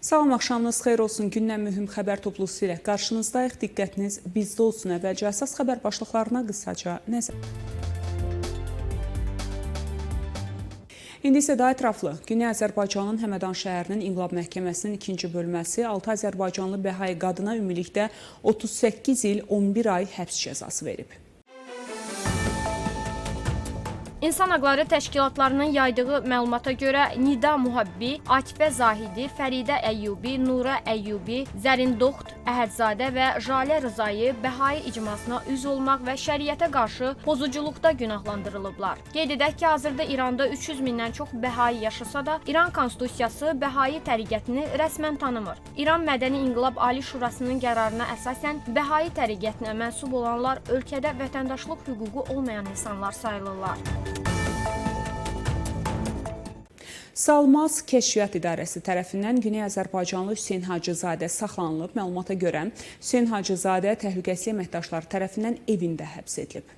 Salam, axşamınız xeyir olsun. Gündən mühüm xəbər toplusu ilə qarşınızdayıq. Diqqətiniz bizdə olsun. Əvvəlcə əsas xəbər başlıqlarına qısaca nəzər. İndi isə daha ətraflı. Güney Azərbaycanın Həmədan şəhərinin İnqilab Məhkəməsinin 2-ci bölməsi 6 Azərbaycanlı Bəhai qadına ümumilikdə 38 il 11 ay həbs cəzası verib. İnsan Haqları Təşkilatlarının yaydığı məlumata görə Nida Muhabbi, Akifə Zahidi, Fəridə Əyyubi, Nura Əyyubi, Zərin Doxt, Əhədzadə və Jalə Rızayı Bəhai icmasına üzv olmaq və şəriətə qarşı pozuculuqda günahlandırılıblar. Qeyd edək ki, hazırda İranda 300 mindən çox Bəhai yaşasa da, İran Konstitusiyası Bəhai təriqətini rəsmən tanımır. İran Mədəni İnqilab Ali Şurasının qərarına əsasən Bəhai təriqətinə mənsub olanlar ölkədə vətəndaşlıq hüququ olmayan insanlar sayılırlar. Salmas Kəşfiyyat İdarəsi tərəfindən Güney Azərbaycanlı Hüseyn Hacızadə saxlanılıb. Məlumata görə Hüseyn Hacızadə təhlükəsizlik əməkdaşları tərəfindən evində həbs edilib.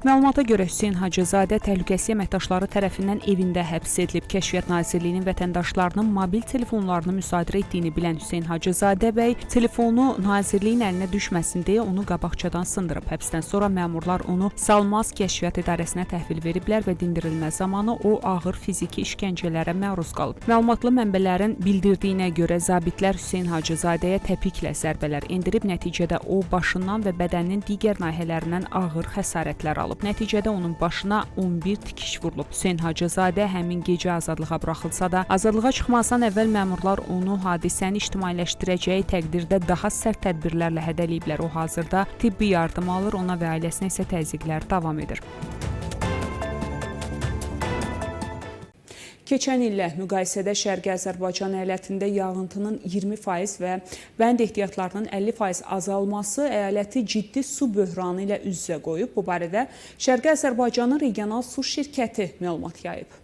Məlumata görə Hüseyn Hacızadə təhlükəsizlik əməkdaşları tərəfindən evində həbs edilib. Kəşfiyyat Nazirliyinin vətəndaşlarının mobil telefonlarını müsadirə etdiyini bilən Hüseyn Hacızadə bəy telefonu nazirliyin əlinə düşməsin deyə onu qabaqcadan sındırıb. Həbsdən sonra məmurlar onu Salmas Kəşfiyyat İdarəsinə təhvil veriblər və dindirilmə zamanı o ağır fiziki işgəncələrə məruz qalıb. Məlumatlı mənbələrin bildirdiyinə görə zabitlər Hüseyn Hacızadəyə təpiklə zərbələr endirib. Nəticədə o başından və bədəninin digər nahiyələrindən ağır xəsarətlər alıb. Nəticədə onun başına 11 tikiş vurulub. Hüseyn Hacızadə həmin gecə azadlığa buraxılsa da, azadlığa çıxmazdan əvvəl məmurlar onu hadisəni ictimailəşdirəcəyi təqdirdə daha sərt tədbirlərlə hədələyiblər. O hazırda tibbi yardım alır, ona və ailəsinə isə təzyiqlər davam edir. Keçən illə müqayisədə Şərqi Azərbaycan əyalətində yağıntının 20% və bənd ehtiyatlarının 50% azalması əyaləti ciddi su böhranı ilə üz-üzə qoyub. Bu barədə Şərqi Azərbaycanın regional su şirkəti məlumat yayıb.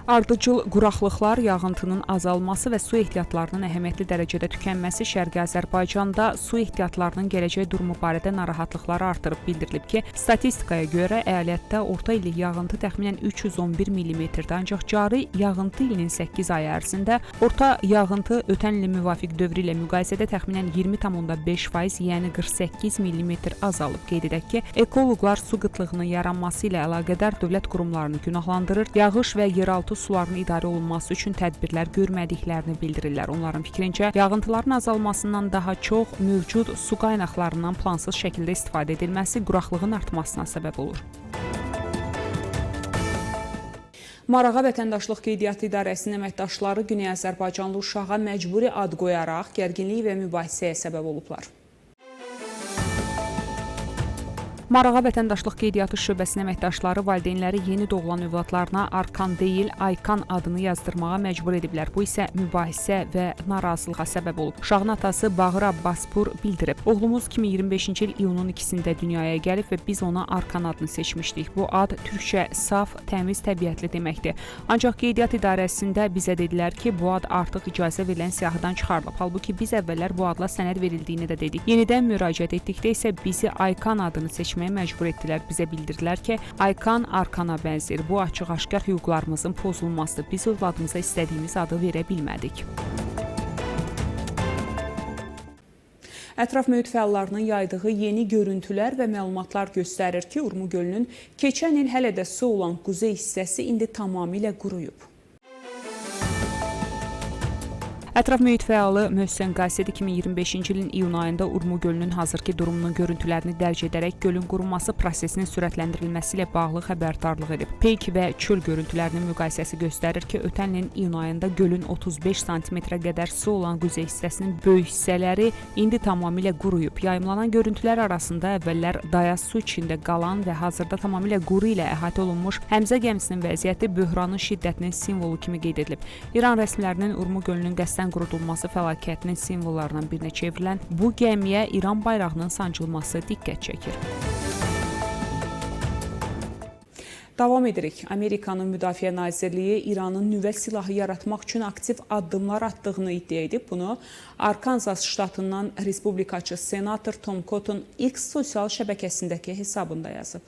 Ardıcıl quraqlıqlar, yağıntının azalması və su ehtiyatlarının əhəmiyyətli dərəcədə tükənməsi Şərqi Azərbaycanda su ehtiyatlarının gələcək durumu barədə narahatlıqları artırıb. Bildirilib ki, statistikaya görə əyalətdə orta illik yağıntı təxminən 311 mm-dir. Ancaq cari yağıntı ilinin 8 ay ərzində orta yağıntı ötən ilin müvafiq dövrü ilə müqayisədə təxminən 20,5%, yəni 48 mm azalıb. Qeyd edək ki, ekoloqlar su qıtlığının yaranması ilə əlaqədar dövlət qurumlarını günahlandırır, yağış və yeraltı suların idarə olunması üçün tədbirlər görmədiklərini bildirirlər. Onların fikrincə, yağıntıların azalmasından daha çox mövcud su qaynaqlarından plansız şəkildə istifadə edilməsi quraqlığın artmasına səbəb olur. Marağa Vətəndaşlıq Qeydiyyatı İdarəsinin əməkdaşları Güney Azərbaycanlı uşağa məcburi ad qoyaraq gərginlik və mübahisəyə səbəb olublar. Marağa Vətəndaşlıq Qeydiyyatı şöbəsinin əməkdaşları valideynləri yeni doğulan övladlarına Arkan deyil, Aykan adını yazdırmağa məcbur ediblər. Bu isə mübahisə və narazılığa səbəb olub. Uşağın atası Bağır Abbaspur bildirib. Oğlumuz 2025-ci il iyunun 2-sində dünyaya gəlib və biz ona Arkan adını seçmişdik. Bu ad türkçə saf, təmiz, təbiətli deməkdir. Ancaq Qeydiyyat İdarəsində bizə dedilər ki, bu ad artıq icazə verilən siyahıdan çıxarılıb. Halbuki biz əvvəllər bu adla sənəd verildiyini də dedik. Yenidən müraciət etdikdə isə bizi Aykan adını seçmişdik. Məcbur etdilər. Bizə bildirdilər ki, Aykan Arkana bənzir. Bu açıq-aşkar hüquqlarımızın pozulmasıdır. Biz övladımıza istədiyimiz adı verə bilmədik. Ətraf mühit fəallarının yaydığı yeni görüntülər və məlumatlar göstərir ki, Urmu gölünün keçən il hələ də su olan quzey hissəsi indi tamamilə quruyub. Ətraf mühit fəalı Möhsen Qasidi 2025-ci ilin iyun ayında Urmu gölünün hazırki durumunun görüntülərini dərc edərək gölün qurunması prosesinin sürətləndirilməsi ilə bağlı xəbərdarlıq edib. Peyk və çöl görüntülərinin müqayisəsi göstərir ki, ötən ilin iyun ayında gölün 35 sm-ə qədər su olan quzey hissəsinin böyük hissələri indi tamamilə quruyub. Yayımlanan görüntülər arasında əvvəllər dayaz su içində qalan və hazırda tamamilə quru ilə əhatə olunmuş Həmzə gəmisinin vəziyyəti böhranın şiddətinin simvolu kimi qeyd edilib. İran rəsmilərinin Urmu gölünün qəsdən qurudulması fəlakətinin simvollarından birinə çevrilən bu gəmiyə İran bayrağının sancılması diqqət çəkir. Davam edirik. Amerikanın Müdafiə Nazirliyi İranın nüvə silahı yaratmaq üçün aktiv addımlar atdığını iddia edib. Bunu Arkansas ştatından respublikaçı senator Tom Cotton X sosial şəbəkəsindəki hesabında yazıb.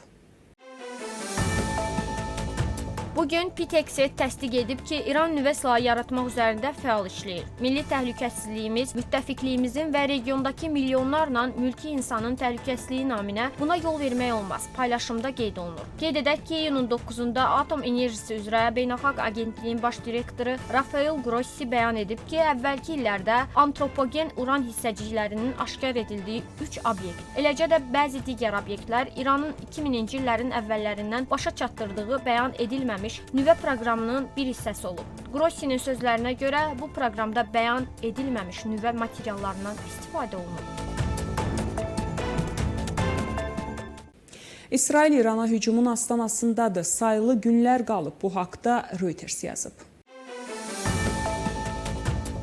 Bu gün Pitexet təsdiq edib ki, İran nüvə silahı yaratmaq üzərində fəal işləyir. Milli təhlükəsizliyimiz, müttəfiqliyimizin və regiondakı milyonlarla mülki insanın təhlükəsizliyi naminə buna yol vermək olmaz. Paylaşımda qeyd olunur. Qeyd edək ki, iyunun 9-da Atom Enerjisi üzrə Beynəlxalq Agentliyin baş direktoru Rafael Grossi bəyan edib ki, əvvəlki illərdə antropogen uran hissəciklərinin aşkar edildiyi 3 obyekt, eləcə də bəzi digər obyektlər İranın 2000-ci illərin əvvəllərindən başa çatdırdığı bəyan edilməmiş nüvə proqramının bir hissəsi olub. Grossinin sözlərinə görə bu proqramda bəyan edilməmiş nüvə materiallarından istifadə olunub. İsrail İrana hücumun astanasındadır. Sayılı günlər qalıb. Bu haqda Reuters yazıb.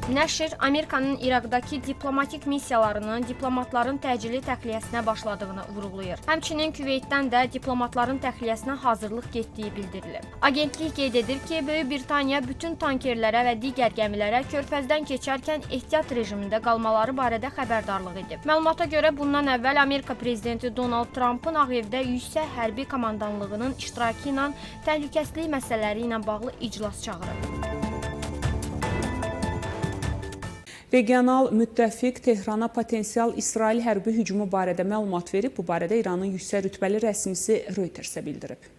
Nəşr Amerikanın İraqdakı diplomatik missiyalarının diplomatların təcili təxliyəsinə başladığını vurğulayır. Həmçinin Küveytdən də diplomatların təxliyəsinə hazırlıq getdiyi bildirilib. Agentlik qeyd edir ki, Böyük Britaniya bütün tankerlərə və digər gəmilərə körfəzdən keçərkən ehtiyat rejimində qalmaları barədə xəbərdarlıq edib. Məlumata görə bundan əvvəl Amerika prezidenti Donald Trumpın Ağ Evdə yüksək hərbi komandanlığının iştirakı ilə təhlükəsizlik məsələləri ilə bağlı iclas çağırıb. Regional müttəfiq Tehrana potensial İsrail hərbi hücumu barədə məlumat verib. Bu barədə İranın yüksək rütbəli rəsmisi Reutersə bildirib.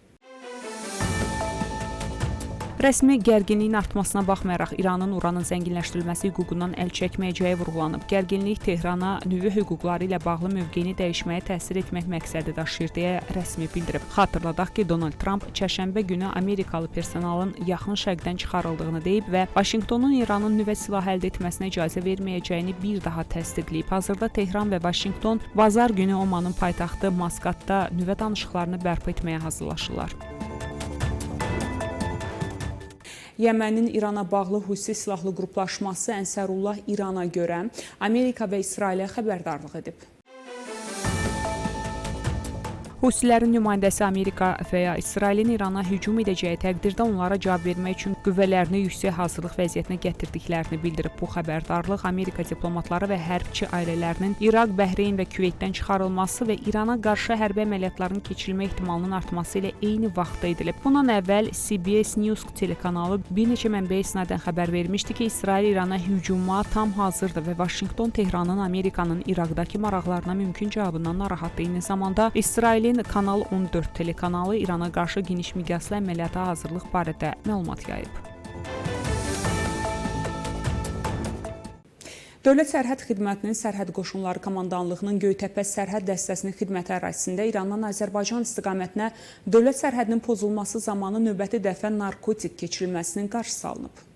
Rəsmi gərginliyin artmasına baxmayaraq İranın uranın zənginləşdirilməsi hüququndan əl çəkməyəcəyi vurğulanıb. Gərginlik Tehrana nüvə hüquqları ilə bağlı mövqeyini dəyişməyə təsir etmək məqsədi daşıyır deyə rəsmi bildirib. Xatırladaq ki, Donald Trump çərşənbə günü Amerikalı personalın yaxın şərqdən çıxarıldığını deyib və Vaşinqtonun İranın nüvə silahı əldə etməsinə icazə verməyəcəyini bir daha təsdiqləyib. Hazırda Tehran və Vaşinqton bazar günü Omanın paytaxtı Maskatda nüvə danışıqlarını bərpa etməyə hazırlaşırlar. Yəmənin İrana bağlı Husi silahlı qruplaşması Ənsarullah İrana görə Amerika və İsrailə xəbərdarlıq edib. Husilərin nümayəndəsi Amerika və ya İsrailin İrana hücum edəcəyi təqdirdə onlara cavab vermək üçün qüvvələrini yüksək hazırlıq vəziyyətinə gətirdiklərini bildirib. Bu xəbərdarlıq Amerika diplomatları və hərbçi ailələrinin İraq, Bəhreyn və Küveytdən çıxarılması və İrana qarşı hərbi əməliyyatların keçirilmə ehtimalının artması ilə eyni vaxtda edilib. Bundan əvvəl CBS News telekanalı bir neçə mənbəyə isnadən xəbər vermişdi ki, İsrail İrana hücuma tam hazırdır və Vaşinqton Tehranın Amerikanın İraqdakı maraqlarına mümkün cavabından narahatdır. Eyni zamanda İsrailin Kanal 14 telekanalı İrana qarşı geniş miqyaslı əməliyyata hazırlıq barədə məlumat yayıb. Dövlət Sərhəd Xidmətinin Sərhəd Qoşunları Komandanlığının Göytəpə sərhəd dəstəsinin xidməti ərazisində İrandan Azərbaycan istiqamətinə dövlət sərhədinin pozulması zamanı növbəti dəfə narkotik keçirilməsinin qarşısı alınıb.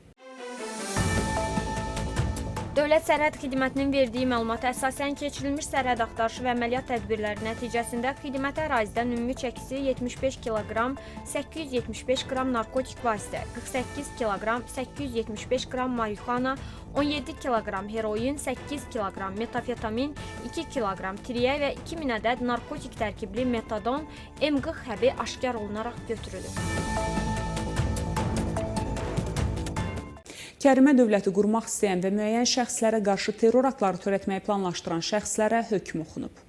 Dövlət Sərhəd Xidmətinin verdiyi məlumata əsasən keçirilmiş sərhəd axtarışı və əməliyyat tədbirləri nəticəsində xidməti ərazidən ümumi çəkisi 75 kiloqram 875 qram narkotik vasitə, 48 kiloqram 875 qram marixuana, 17 kiloqram heroin, 8 kiloqram metafetamin, 2 kiloqram triyə və 2000 ədəd narkotik tərkibli metadon, MQ həbi aşkar olunaraq götürülür. Kərimə dövləti qurmaq istəyən və müəyyən şəxslərə qarşı terror aktları törətməyi planlaşdıran şəxslərə hökm oxunub.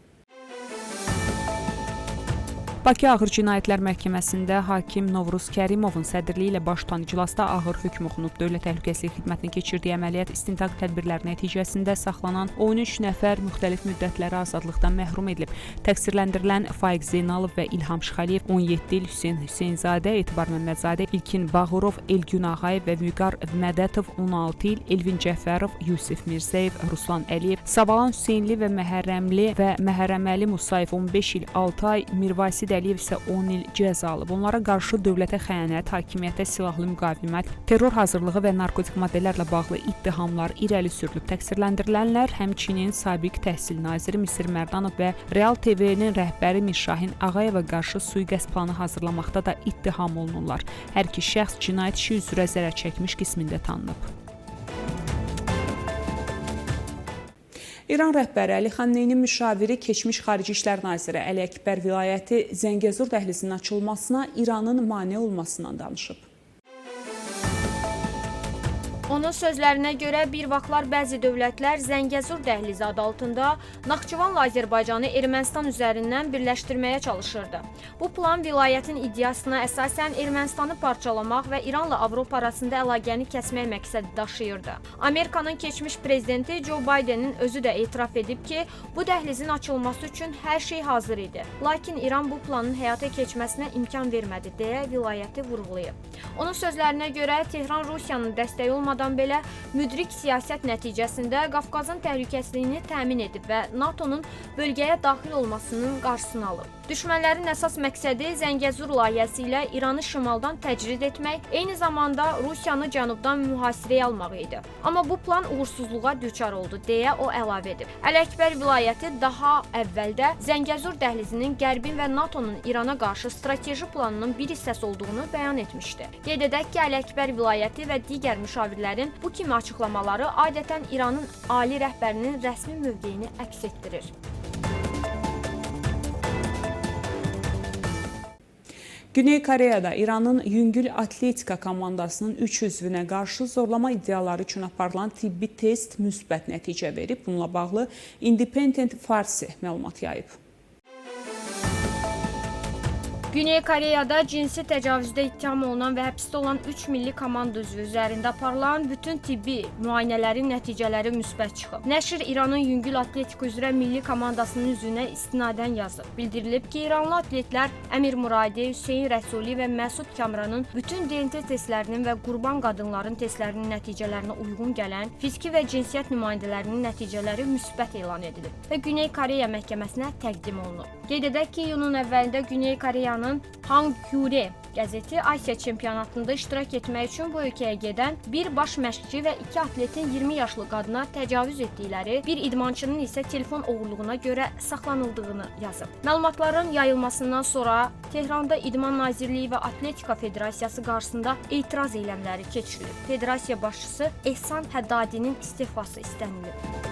Bakı Ağır Cinayətlər Məhkəməsində hakim Novruz Kərimovun sədrliyi ilə baş tutan iclasda ağır hökm oxunub. Dövlət Təhlükəsizlik Xidmətinin keçirdiyi əməliyyat istintaq tədbirləri nəticəsində saxlanan 13 nəfər müxtəlif müddətlərə azadlıqdan məhrum edilib. Təqsirləndirilən Faiq Zeynalov və İlham Şıxəliyev 17 il, Hüseyn Hüseynzadə, Etibar Məmmədzadə, İlkin Bağırov, Elgün Ağayev və Vüqar Mədətov 16 il, Elvin Cəfərov, Yusif Mirzəyev, Ruslan Əliyev, Savalan Hüseynli və Məhərrəmli və Məhərrəməli Musayev 15 il, 6 ay, Mirvasi Əliyev isə 10 il cəza alıb. Onlara qarşı dövlətə xəyanət, hakimiyyətə silahlı müqavimət, terror hazırlığı və narkotik maddələrlə bağlı ittihamlar irəli sürülüb. Təqsirləndirilənlər həmçinin sabiq təhsil naziri Misir Mərdanov və Real TV-nin rəhbəri Mirşahin Ağayeva qarşı sui-qəsd planı hazırlamaqda da ittiham olunurlar. Hər iki şəxs cinayət işi üzrə zərər çəkmiş qismində tanınıb. İran rəhbəri Əli Xamneyinin müşaviri keçmiş Xarici İşlər naziri Əli Əkbər vilayəti Zəngəzur dəhlizinin açılmasına İranın mane olmasından danışıb. Onun sözlərinə görə bir vaxtlar bəzi dövlətlər Zəngəzur dəhlizi adı altında Naxçıvanla Azərbaycanı Ermənistan üzərindən birləşdirməyə çalışırdı. Bu plan vilayətin iddiasına əsasən Ermənistanı parçalamaq və İranla Avropa arasında əlaqəni kəsmək məqsədi daşıyırdı. Amerikanın keçmiş prezidenti Joe Bidenin özü də etiraf edib ki, bu dəhlizin açılması üçün hər şey hazır idi. Lakin İran bu planın həyata keçməsinə imkan vermədi deyə vilayəti vurğulayıb. Onun sözlərinə görə Tehran Rusiyanın dəstəyi olmadan belə müdrik siyasət nəticəsində Qafqazın təhlükəsizliyini təmin edib və NATO-nun bölgəyə daxil olmasının qarşısını alıb. Düşmənlərin əsas məqsədi Zəngəzur layihəsi ilə İranı şimaldan təcrid etmək, eyni zamanda Rusiyanı cənubdan mühasirəyə almaq idi. Amma bu plan uğursuzluğa düçar oldu deyə o əlavə edib. Əl-Əkbər vilayəti daha əvvəldə Zəngəzur dəhlizinin Qərbin və NATO-nun İrana qarşı strateji planının bir hissəsi olduğunu bəyan etmişdi. Qeyd edək ki, Əl-Əkbər vilayəti və digər müşavirlərin bu kimi açıqlamaları adətən İranın ali rəhbərinin rəsmi mövqeyini əks etdirir. Güney Koreyada İranın yüngül atletika komandasının 3 üzvünə qarşı zorlama iddiaları üçün aparılan tibbi test müsbət nəticə verib. Bununla bağlı Independent Farsi məlumat yayıb. Güney Koreyada cinsi təcavüzdə ittiham olunan və həbsdə olan 3 milli komanda üzvü üzərində aparılan bütün tibbi müayinələrin nəticələri müsbət çıxıb. Nəşr İranın yüngül atletika üzrə milli komandasının üzvünə istinadən yazıb. Bildirilib ki, İranlı atletlər Əmir Muradi, Hüseyin Rəsuli və Məsud Kamranın bütün DNT testlərinin və qurban qadınların testlərinin nəticələrinə uyğun gələn fiziki və cinsiyyət nümayəndələrinin nəticələri müsbət elan edilib və Güney Koreya məhkəməsinə təqdim olunub. Qeyd edək ki, iyunun əvvəlində Güney Koreyanın Hankure qəzeti Asiya çempionatında iştirak etmək üçün bu ölkəyə gedən bir baş məşqçi və 2 atletin 20 yaşlı qadına təcavüz etdikləri, bir idmançının isə telefon oğurluğuna görə saxlanıldığını yazıb. Məlumatların yayılmasından sonra Tehranda İdman Nazirliyi və Atletika Federasiyası qarşısında etiraz eyləmləri keçirilib. Federasiya başçısı Ehsan Həddadinin istifası istənilib.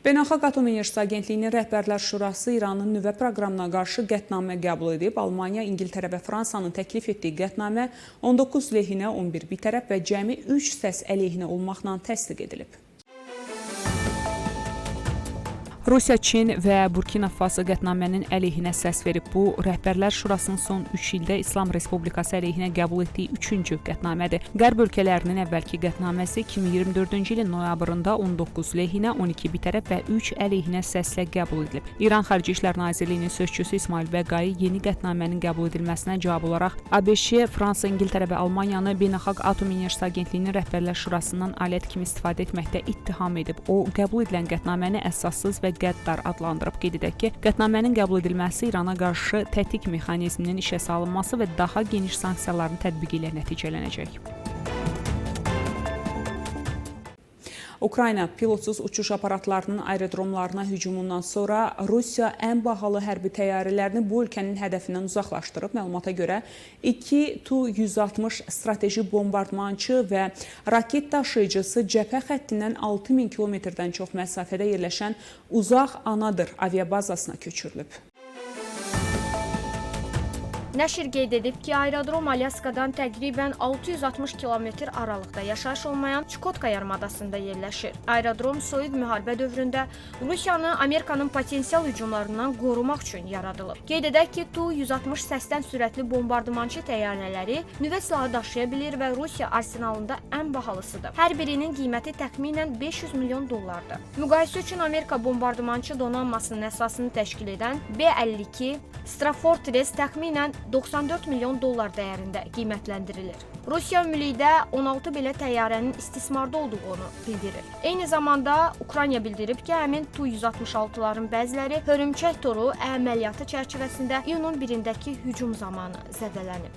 Beynəlxalq Atom Enerjisi Agentliyinin Rəhbərlər Şurası İranın nüvə proqramına qarşı qətnamə qəbul edib. Almaniya, İngiltərə və Fransanın təklif etdiyi qətnamə 19 lehinə, 11 bitərəf və cəmi 3 səs əleyhinə olmaqla təsdiq edilib. Rusiya, Çin və Burkina Faso qətnamənin əleyhinə səs verib. Bu, Rəhbərlər Şurasının son 3 ildə İslam Respublikası əleyhinə qəbul etdiyi 3-cü qətnamədir. Qərb ölkələrinin əvvəlki qətnaməsi 2024-cü ilin noyabrında 19 lehinə, 12 bitərəf və 3 əleyhinə səslə qəbul edilib. İran Xarici İşlər Nazirliyinin sözçüsü İsmail Bəqai yeni qətnamənin qəbul edilməsinə cavab olaraq ABŞ, Fransa, İngiltərə və Almaniyanı Beynəlxalq Atom Enerjisi Agentliyinin Rəhbərlər Şurasından alət kimi istifadə etməkdə ittiham edib. O, qəbul edilən qətnaməni əsassız və qəddar adlandırıb. Qeyd edək ki, qətnamənin qəbul edilməsi İrana qarşı tətik mexanizminin işə salınması və daha geniş sanksiyaların tətbiqi ilə nəticələnəcək. Ukrayna pilotsuz uçuş aparatlarının aerodromlarına hücumundan sonra Rusiya ən bahalı hərbi təyyarələrini bu ölkənin hədəfindən uzaqlaşdırıb. Məlumata görə 2 Tu-160 strateji bombardmançı və raket daşıyıcısı cəbhə xəttindən 6000 kilometrdən çox məsafədə yerləşən Uzaq Anadır aviabazasına köçürülüb. Nəşr qeyd edib ki, aerodrom Alyaskadan təqribən 660 kilometr aralıqda yaşayış olmayan Çukotka yarımadasında yerləşir. Aerodrom soyuq müharibə dövründə Rusiyanı Amerikanın potensial hücumlarından qorumaq üçün yaradılıb. Qeyd edək ki, Tu-160 səsdən sürətli bombardmançı təyyarələri nüvə silahı daşıya bilir və Rusiya arsenalında ən bahalısıdır. Hər birinin qiyməti təxminən 500 milyon dollardır. Müqayisə üçün Amerika bombardmançı donanmasının əsasını təşkil edən B-52 Strafortress təxminən 94 milyon dollar dəyərində qiymətləndirilir. Rusiya ümumilikdə 16 belə təyyarənin istismarda olduğunu bildirir. Eyni zamanda Ukrayna bildirib ki, həmin Tu-166'ların bəziləri Hörümçək toru əməliyyatı çərçivəsində iyunun 1-dəki hücum zamanı zədələnib.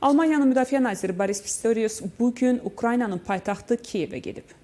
Almaniyanın Müdafiə naziri Boris Pistorius bugün Ukraynanın paytaxtı Kiyevə gedib.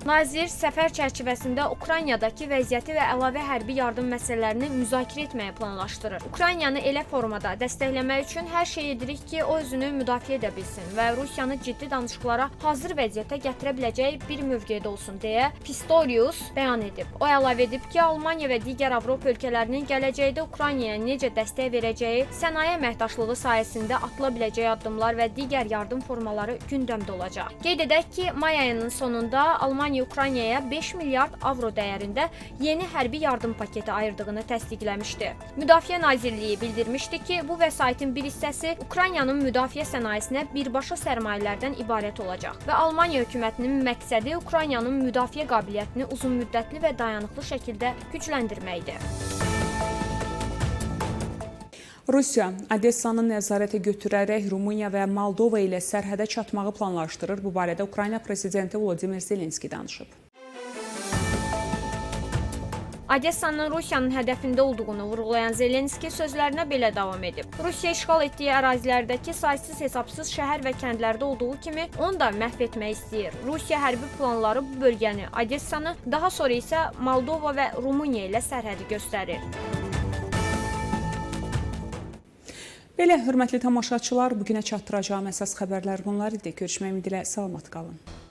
Nazir səfər çərçivəsində Ukraynadakı vəziyyəti və əlavə hərbi yardım məsələlərini müzakirə etməyi planlaşdırır. Ukraynanı elə formada dəstəkləmək üçün hər şey edirik ki, o özünü müdafiə edə bilsin və Rusiyanı ciddi danışıqlara hazır vəziyyətə gətirə biləcəyi bir mövqedə olsun deyə Pistorius bəyan edib. O əlavə edib ki, Almaniya və digər Avropa ölkələrinin gələcəkdə Ukraynaya necə dəstək verəcəyi, sənaye əməkdaşlığı sayəsində atıla biləcəyi addımlar və digər yardım formaları gündəmdə olacaq. Qeyd edək ki, may ayının sonunda Almaniya Ukraynaya 5 milyard avro dəyərində yeni hərbi yardım paketi ayırdığını təsdiqləmişdi. Müdafiə Nazirliyi bildirmişdi ki, bu vəsaitin bir hissəsi Ukraynanın müdafiə sənayesinə birbaşa sərmayələrdən ibarət olacaq və Almaniya hökumətinin məqsədi Ukraynanın müdafiə qabiliyyətini uzunmüddətli və dayanıqlı şəkildə gücləndirməkdir. Rusiya Odessanı nəzarətə götürərək Rumıniya və Moldova ilə sərhədə çatmağı planlaşdırır. Bu barədə Ukrayna prezidenti Vladimir Zelenski danışıb. Odessanın Rusiyanın hədəfində olduğunu vurğulayan Zelenski sözlərinə belə davam edib. Rusiya işğal etdiyi ərazilərdəki saysız-hesabsız şəhər və kəndlərdə olduğu kimi onu da məhv etmək istəyir. Rusiya hərbi planları bu bölgəni, Odessanı, daha sonra isə Moldova və Rumıniya ilə sərhədi göstərir. Belə, hörmətli tamaşaçılar, bugünə çatdıracağım əsas xəbərlər bunlar idi. Görüşmək ümidi ilə salamat qalın.